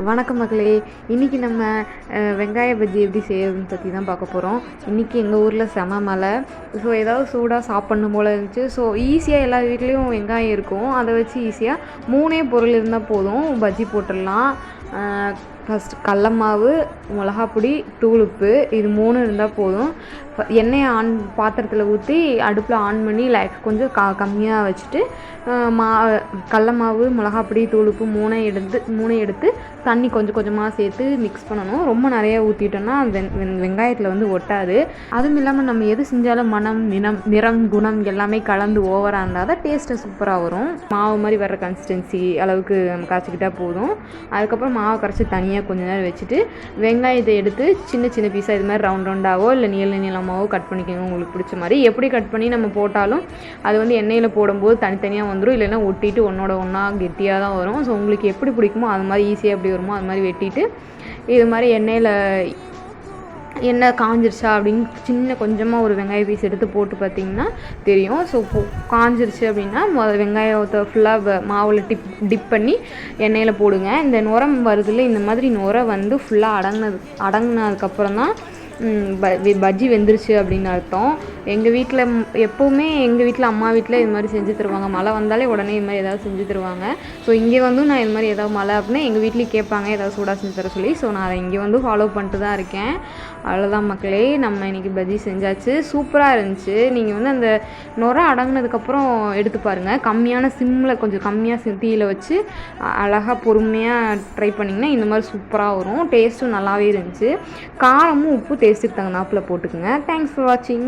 வணக்கம் மக்களே. இன்றைக்கி நம்ம வெங்காய பஜ்ஜி எப்படி செய்யறதுன்னு பற்றி தான் பார்க்க போகிறோம். இன்றைக்கி எங்கள் ஊரில் செம மழை. ஸோ ஏதாவது சூடாக சாப்பிட்ணும் போல் இருந்துச்சு. ஸோ ஈஸியாக எல்லா வீட்லேயும் வெங்காயம் இருக்கும், அதை வச்சு ஈஸியாக 3 பொருள் இருந்தால் போதும், பஜ்ஜி போட்டுடலாம். ஃபஸ்ட்டு கடல மாவு, மிளகாப்பொடி, தூள் உப்பு, இது 3 இருந்தால் போதும். எண்ணெயை பாத்திரத்தில் ஊற்றி அடுப்பில் ஆன் பண்ணி கொஞ்சம் கம்மியாக வச்சுட்டு கடல மாவு, மிளகாப்பொடி, தூள் உப்பு 3 எடுத்து தண்ணி கொஞ்சம் கொஞ்சமாக சேர்த்து மிக்ஸ் பண்ணணும். ரொம்ப நிறையா ஊற்றிட்டோன்னா வெங்காயத்தில் வந்து ஒட்டாது. அதுவும் இல்லாமல் நம்ம எது செஞ்சாலும் மனம், நிறம், குணம் எல்லாமே கலந்து ஓவராக இருந்தால் தான் டேஸ்ட்டு சூப்பராக வரும். மாவு மாதிரி வர்ற கன்சிஸ்டன்சி அளவுக்கு நம்ம கரைச்சிக்கிட்டால் போதும். அதுக்கப்புறம் மாவை கரைச்சி தனியாக கொஞ்ச நேரம் வச்சுட்டு வெங்காயத்தை எடுத்து சின்ன சின்ன பீஸாக இது மாதிரி ரவுண்டாவோ இல்லை நீளமாவோ கட் பண்ணிக்கோங்க. உங்களுக்கு பிடிச்ச மாதிரி எப்படி கட் பண்ணி நம்ம போட்டாலும் அது வந்து எண்ணெயில் போடும்போது தனித்தனியாக வந்துடும், இல்லைன்னா ஒட்டிட்டு ஒன்றோட ஒன்றா கெட்டியாக தான் வரும். ஸோ உங்களுக்கு எப்படி பிடிக்குமோ அது மாதிரி ஈஸியாக எப்படி வருமோ அது மாதிரி வெட்டிட்டு இது மாதிரி எண்ணெய் காஞ்சிருச்சா அப்படின்னு கொஞ்சமாக ஒரு வெங்காய பீஸ் எடுத்து போட்டு பார்த்திங்கன்னா தெரியும். ஸோ காஞ்சிருச்சு அப்படின்னா வெங்காயத்தை ஃபுல்லாக மாவில் டிப் பண்ணி எண்ணெயில் போடுங்க. இந்த நுரம் வருதில்ல, இந்த மாதிரி நுரை வந்து ஃபுல்லாக அடங்கினதுக்கப்புறம் தான் பஜ்ஜி வெந்துருச்சு அப்படின்னு அர்த்தம். எப்போவுமே எங்கள் வீட்டில் அம்மா வீட்டில் இது மாதிரி செஞ்சு தருவாங்க. மழை வந்தாலே உடனே இது மாதிரி ஏதாவது செஞ்சு தருவாங்க. ஸோ இங்கே வந்து நான் இது மாதிரி ஏதாவது மழை அப்படின்னா எங்கள் வீட்லேயும் கேட்பாங்க ஏதாவது சூடாக செஞ்சு தர சொல்லி. ஸோ நான் அதை இங்கே வந்து ஃபாலோ பண்ணிட்டு தான் இருக்கேன். அவ்வளோதான் மக்களே, நம்ம இன்றைக்கி பஜ்ஜி செஞ்சாச்சு. சூப்பராக இருந்துச்சு. நீங்கள் வந்து அந்த நுரை அடங்கினதுக்கப்புறம் எடுத்து பாருங்கள். கொஞ்சம் கம்மியாக தீயில் வச்சு அழகாக பொறுமையாக ட்ரை பண்ணிங்கன்னா இந்த மாதிரி சூப்பராக வரும். டேஸ்ட்டும் நல்லாவே இருந்துச்சு. காரமும் உப்பு டேஸ்ட்டுக்கு தகுந்தாப்பில் போட்டுக்குங்க. தேங்க்ஸ் ஃபார் வாட்சிங்.